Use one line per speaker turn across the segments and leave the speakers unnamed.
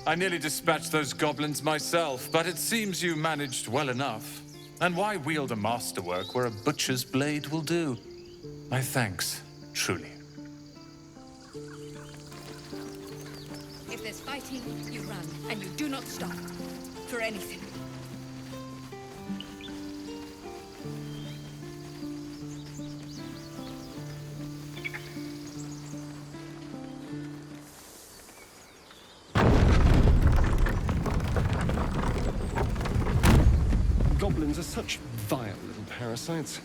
I nearly dispatched those goblins myself, but it seems you managed well enough. And why wield a masterwork where a butcher's blade will do? My thanks, truly.
If there's fighting, you run, and you do not stop. For anything.
Goblins are such vile little parasites.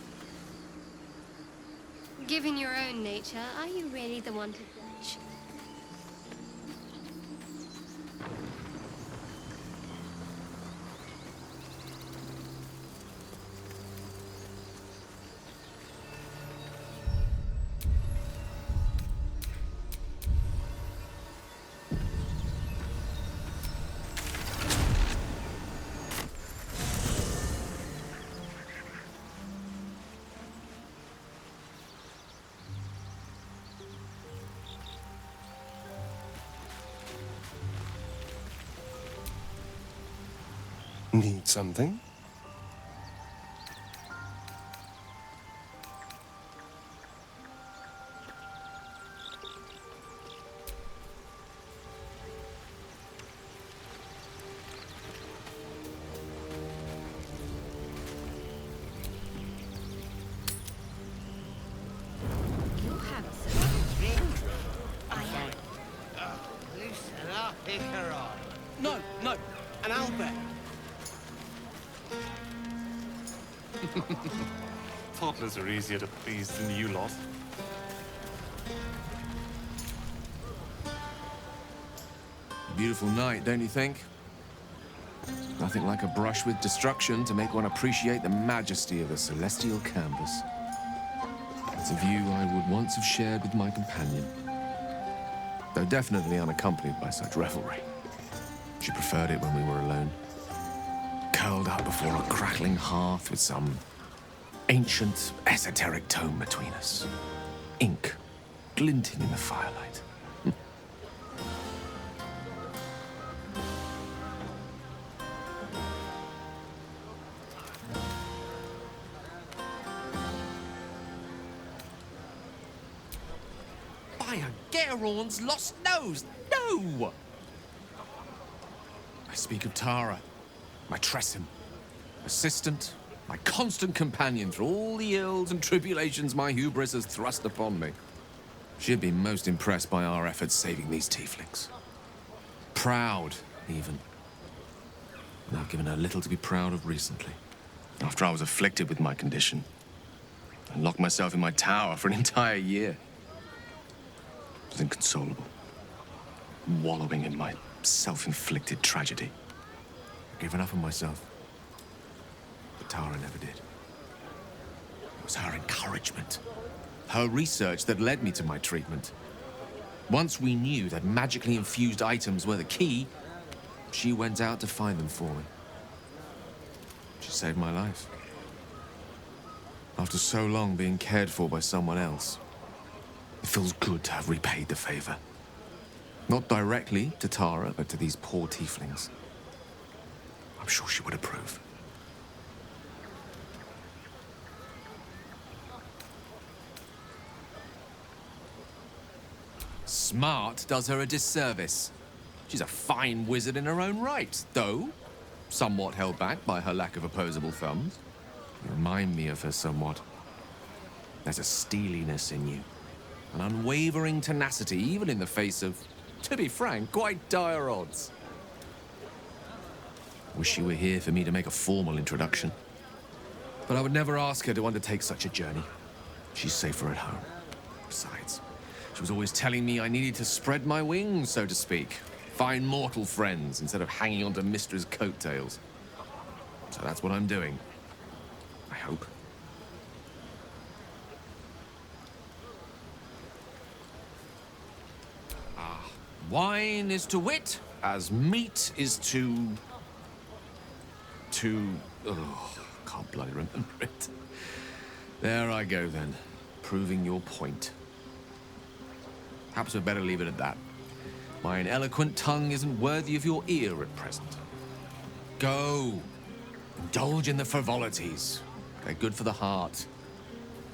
Given your own nature, are you really the one to judge?
Need something?
You have some drink. I am.
Loosen up, Icaron.
No, no, an owlbear.
Toddlers are easier to please than you lot.
Beautiful night, don't you think? Nothing like a brush with destruction to make one appreciate the majesty of a celestial canvas. It's a view I would once have shared with my companion, though definitely unaccompanied by such revelry. She preferred it when we were alone, curled up before a crackling hearth with some ancient, esoteric tome between us. Ink glinting in the firelight.
By a Geraorn's lost nose! No!
I speak of Tara, my Tressim, assistant, my constant companion through all the ills and tribulations my hubris has thrust upon me. She'd been most impressed by our efforts saving these tieflings. Proud, even. And I've given her little to be proud of recently. After I was afflicted with my condition, and locked myself in my tower for an entire year. I was inconsolable, wallowing in my self-inflicted tragedy. I'd given up on myself. But Tara never did. It was her encouragement, her research that led me to my treatment. Once we knew that magically infused items were the key, she went out to find them for me. She saved my life. After so long being cared for by someone else, it feels good to have repaid the favor. Not directly to Tara, but to these poor tieflings. I'm sure she would approve. Smart does her a disservice. She's a fine wizard in her own right, though somewhat held back by her lack of opposable thumbs. You remind me of her somewhat. There's a steeliness in you, an unwavering tenacity, even in the face of, to be frank, quite dire odds. Wish you were here for me to make a formal introduction. But I would never ask her to undertake such a journey. She's safer at home. Besides, she was always telling me I needed to spread my wings, so to speak. Find mortal friends instead of hanging onto Mistra's coattails. So that's what I'm doing. I hope. Wine is to wit as meat is to... Oh, can't bloody remember it. There I go then, proving your point. Perhaps we'd better leave it at that. Mine eloquent tongue isn't worthy of your ear at present. Go. Indulge in the frivolities. They're good for the heart.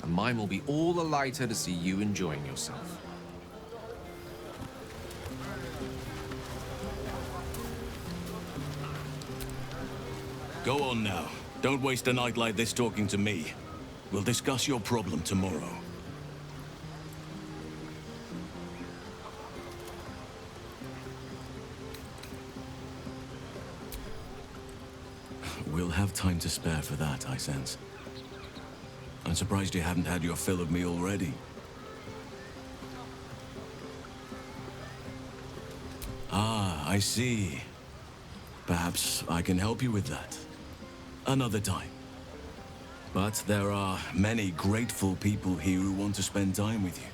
And mine will be all the lighter to see you enjoying yourself.
Go on now. Don't waste a night like this talking to me. We'll discuss your problem tomorrow. We'll have time to spare for that, I sense. I'm surprised you haven't had your fill of me already. Ah, I see. Perhaps I can help you with that. Another time. But there are many grateful people here who want to spend time with you.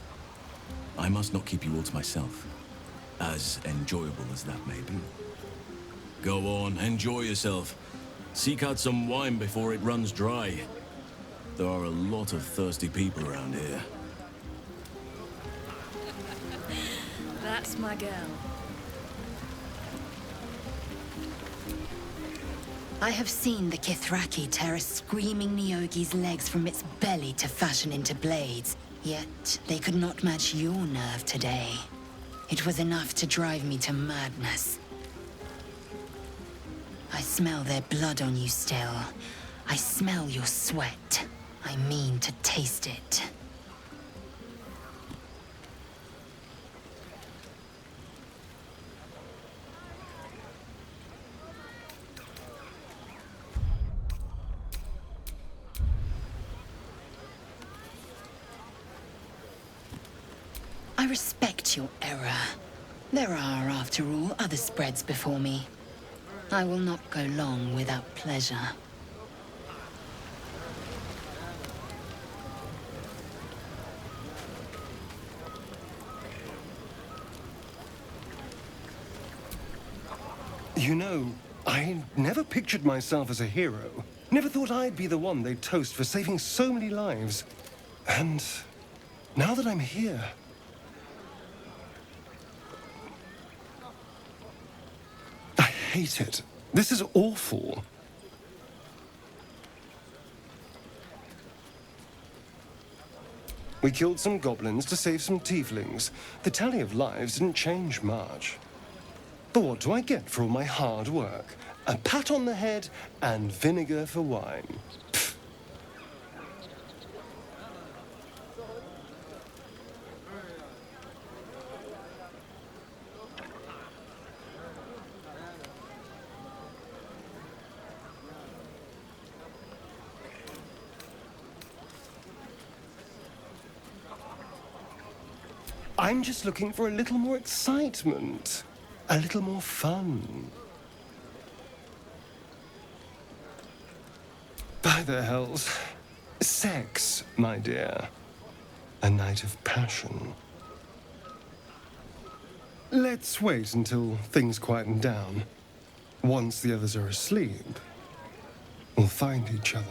I must not keep you all to myself, as enjoyable as that may be. Go on, enjoy yourself. Seek out some wine before it runs dry. There are a lot of thirsty people around here.
That's my girl.
I have seen the Kithraki tear a screaming Neogi's legs from its belly to fashion into blades. Yet, they could not match your nerve today. It was enough to drive me to madness. I smell their blood on you still. I smell your sweat. I mean to taste it. I respect your error. There are, after all, other spreads before me. I will not go long without pleasure.
You know, I never pictured myself as a hero. Never thought I'd be the one they'd toast for saving so many lives. And now that I'm here... I hate it. This is awful. We killed some goblins to save some tieflings. The tally of lives didn't change much. But what do I get for all my hard work? A pat on the head and vinegar for wine. Pfft. I'm just looking for a little more excitement. A little more fun. By the hells. Sex, my dear. A night of passion. Let's wait until things quieten down. Once the others are asleep, we'll find each other.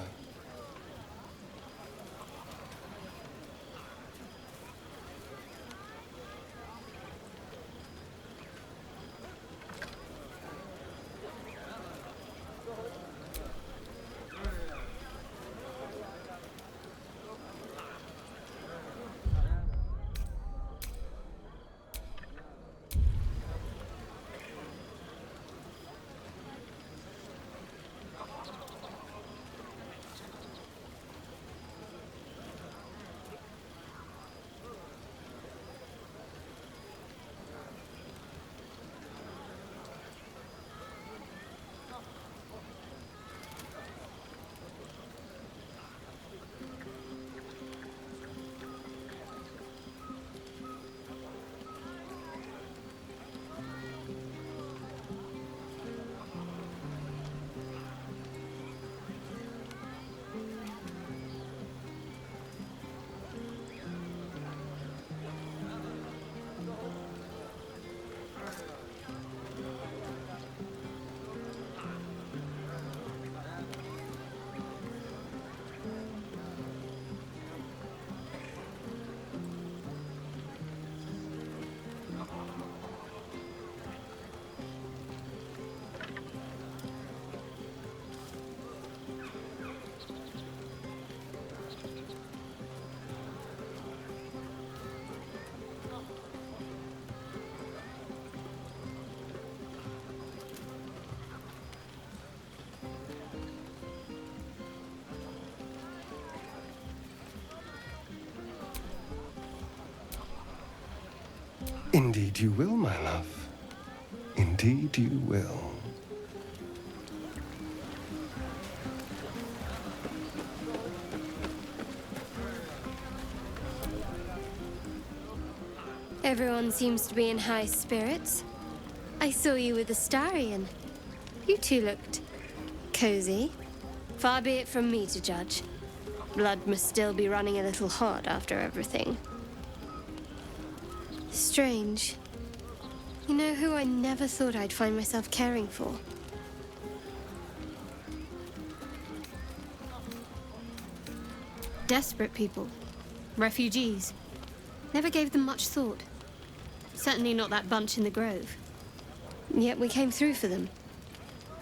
Indeed you will, my love. Indeed you will.
Everyone seems to be in high spirits. I saw you with the Starion. You two looked cozy. Far be it from me to judge. Blood must still be running a little hot after everything. Strange. You know who I never thought I'd find myself caring for? Desperate people. Refugees. Never gave them much thought. Certainly not that bunch in the grove. Yet we came through for them.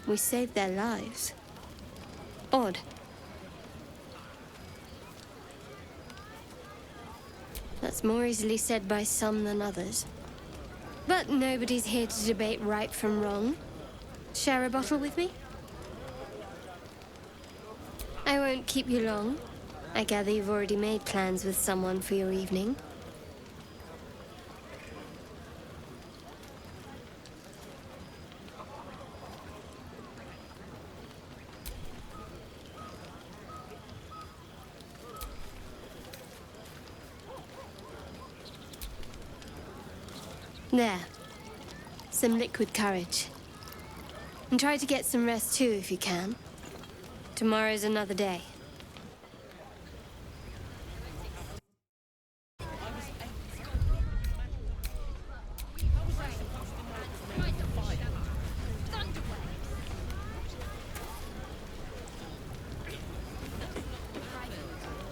We saved their lives. Odd. That's more easily said by some than others. But nobody's here to debate right from wrong. Share a bottle with me? I won't keep you long. I gather you've already made plans with someone for your evening. There. Some liquid courage. And try to get some rest too if you can. Tomorrow's another day.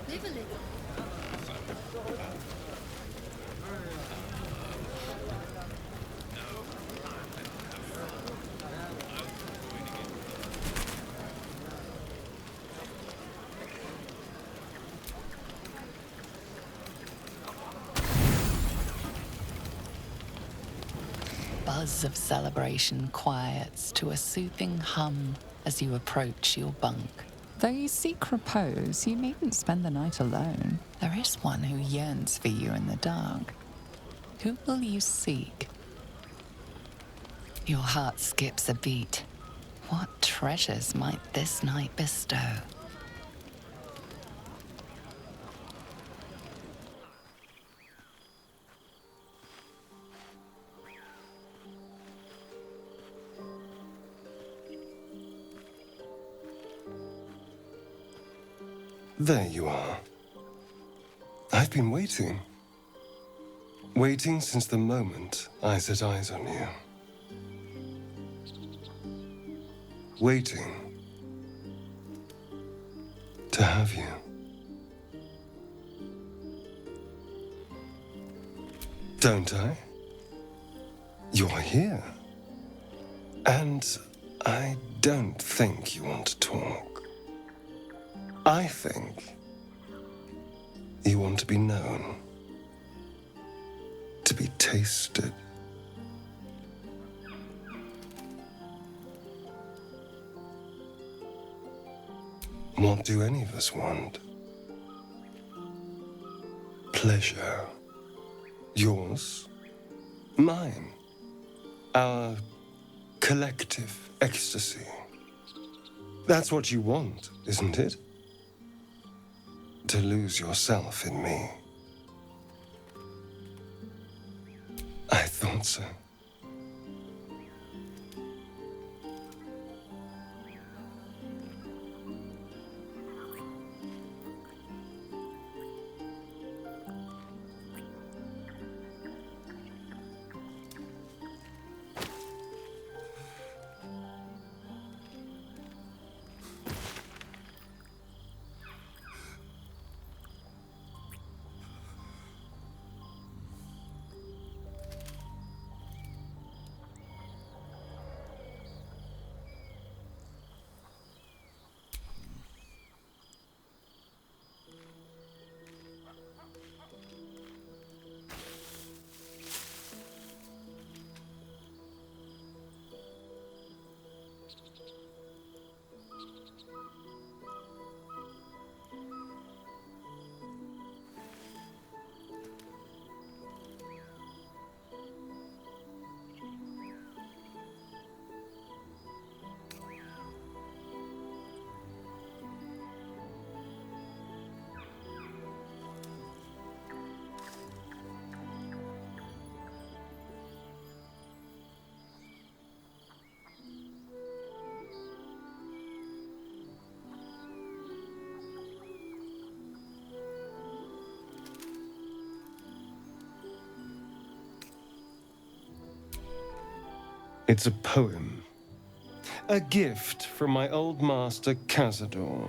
Live a little.
Buzz of celebration quiets to a soothing hum as you approach your bunk.
Though you seek repose, you needn't spend the night alone.
There is one who yearns for you in the dark. Who will you seek? Your heart skips a beat. What treasures might this night bestow?
There you are. I've been waiting. Waiting since the moment I set eyes on you. Waiting to have you. Don't I? You're here. And I don't think you want to talk. I think you want to be known, to be tasted. What do any of us want? Pleasure. Yours, mine, our collective ecstasy. That's what you want, isn't it? To lose yourself in me. I thought so. It's a poem. A gift from my old master, Cazador.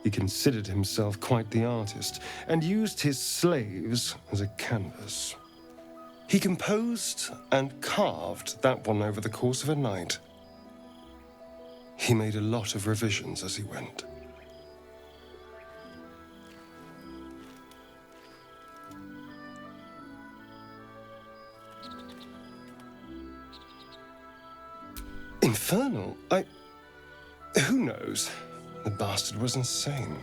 He considered himself quite the artist and used his slaves as a canvas. He composed and carved that one over the course of a night. He made a lot of revisions as he went. Infernal? Who knows? The bastard was insane.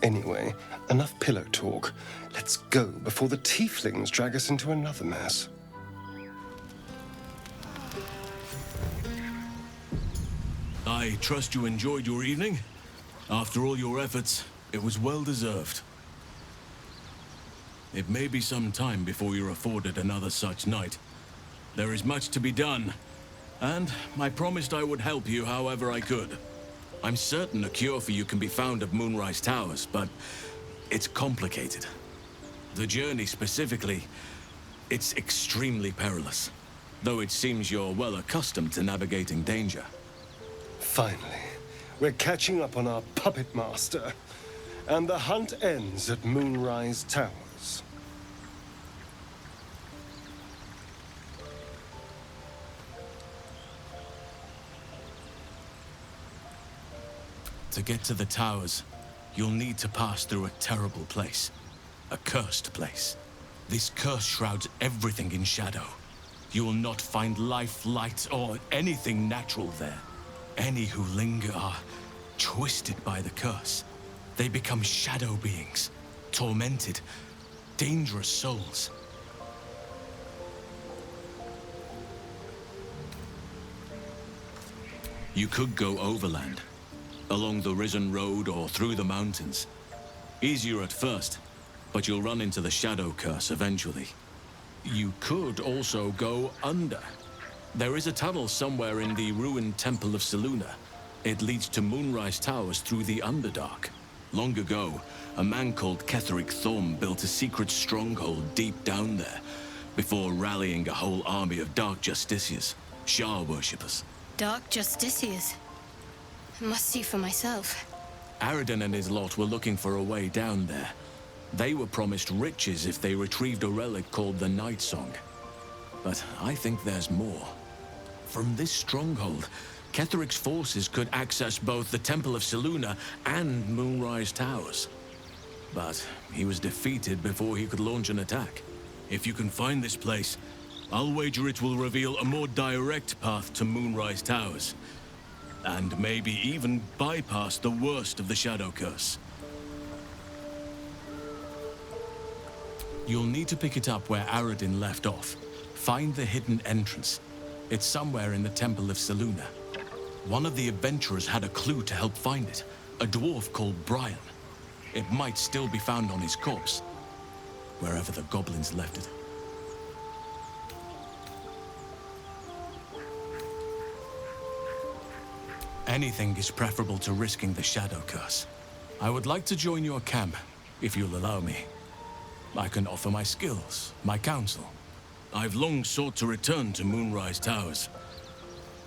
Anyway, enough pillow talk. Let's go before the tieflings drag us into another mess.
I trust you enjoyed your evening. After all your efforts, it was well deserved. It may be some time before you're afforded another such night. There is much to be done, and I promised I would help you however I could. I'm certain a cure for you can be found at Moonrise Towers, but it's complicated. The journey specifically, it's extremely perilous, though it seems you're well accustomed to navigating danger.
Finally, we're catching up on our puppet master, and the hunt ends at Moonrise Towers.
To get to the towers, you'll need to pass through a terrible place. A cursed place. This curse shrouds everything in shadow. You will not find life, light, or anything natural there. Any who linger are twisted by the curse. They become shadow beings, tormented, dangerous souls. You could go overland, along the Risen Road or through the mountains. Easier at first, but you'll run into the shadow curse eventually. You could also go under. There is a tunnel somewhere in the ruined Temple of Selûne. It leads to Moonrise Towers through the Underdark. Long ago, a man called Ketheric Thorm built a secret stronghold deep down there, before rallying a whole army of Dark Justiciars, Shah worshippers.
Dark Justiciars. I must see for myself.
Aradin and his lot were looking for a way down there. They were promised riches if they retrieved a relic called the Night Song. But I think there's more. From this stronghold, Ketheric's forces could access both the Temple of Selûne and Moonrise Towers. But he was defeated before he could launch an attack. If you can find this place, I'll wager it will reveal a more direct path to Moonrise Towers. And maybe even bypass the worst of the Shadow Curse. You'll need to pick it up where Aradin left off. Find the hidden entrance. It's somewhere in the Temple of Selûne. One of the adventurers had a clue to help find it. A dwarf called Brian. It might still be found on his corpse, wherever the goblins left it. Anything is preferable to risking the Shadow Curse. I would like to join your camp, if you'll allow me. I can offer my skills, my counsel. I've long sought to return to Moonrise Towers.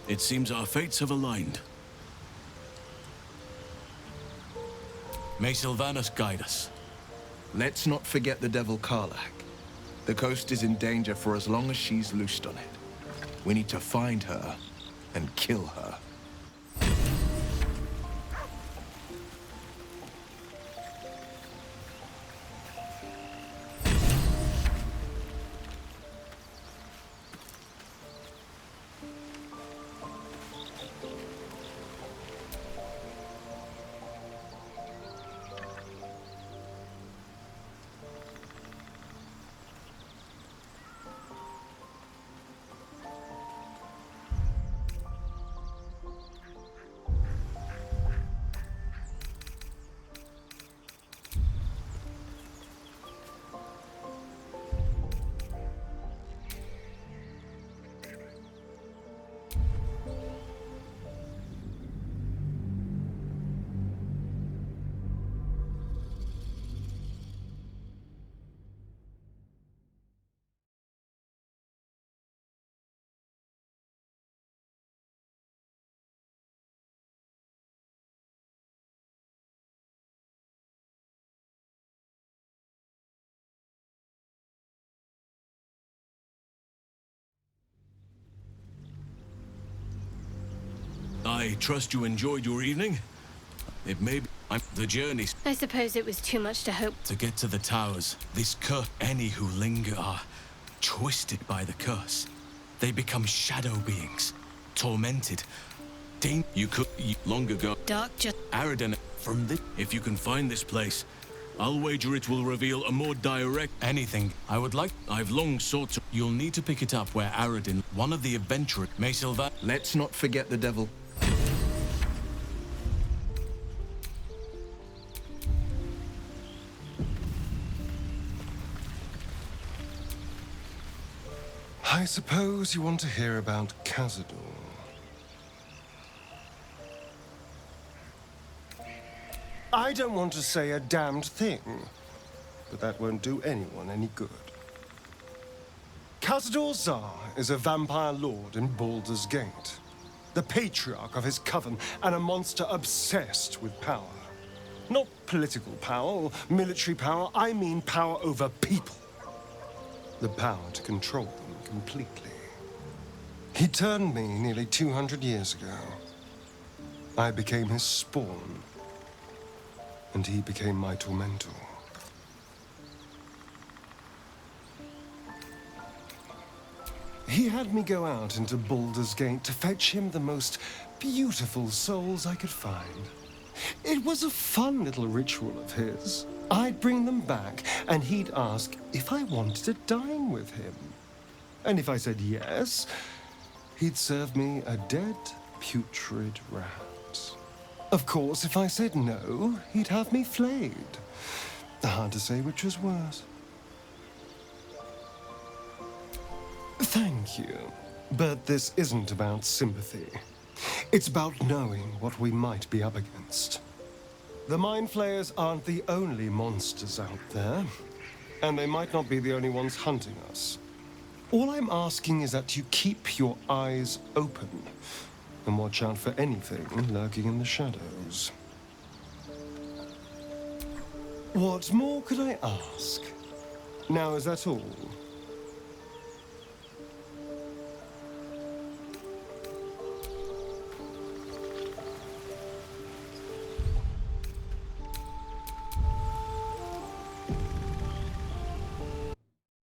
It seems our fates have aligned. May Sylvanas guide us.
Let's not forget the Devil Karlach. The coast is in danger for as long as she's loosed on it. We need to find her and kill her.
I trust you enjoyed your evening. It may be the journey
I suppose it was too much to hope.
to get to the towers. This curse, any who linger are twisted by the curse. They become shadow beings, tormented. You could long ago.
Dark just.
Araden, from this, if you can find this place, I'll wager it will reveal a more direct anything. I've long sought to. You'll need to pick it up where Araden, one of the adventurers, may Silva.
Let's not forget the devil.
I suppose you want to hear about Cazador. I don't want to say a damned thing, but that won't do anyone any good. Cazador Zar is a vampire lord in Baldur's Gate, the patriarch of his coven, and a monster obsessed with power. Not political power or military power, I mean power over people. The power to control them completely. He turned me nearly 200 years ago. I became his spawn, and he became my tormentor. He had me go out into Baldur's Gate to fetch him the most beautiful souls I could find. It was a fun little ritual of his. I'd bring them back, and he'd ask if I wanted to dine with him. And if I said yes, he'd serve me a dead, putrid rat. Of course, if I said no, he'd have me flayed. Hard to say which was worse. Thank you. But this isn't about sympathy. It's about knowing what we might be up against. The Mind Flayers aren't the only monsters out there, and they might not be the only ones hunting us. All I'm asking is that you keep your eyes open and watch out for anything lurking in the shadows. What more could I ask? Now, is that all?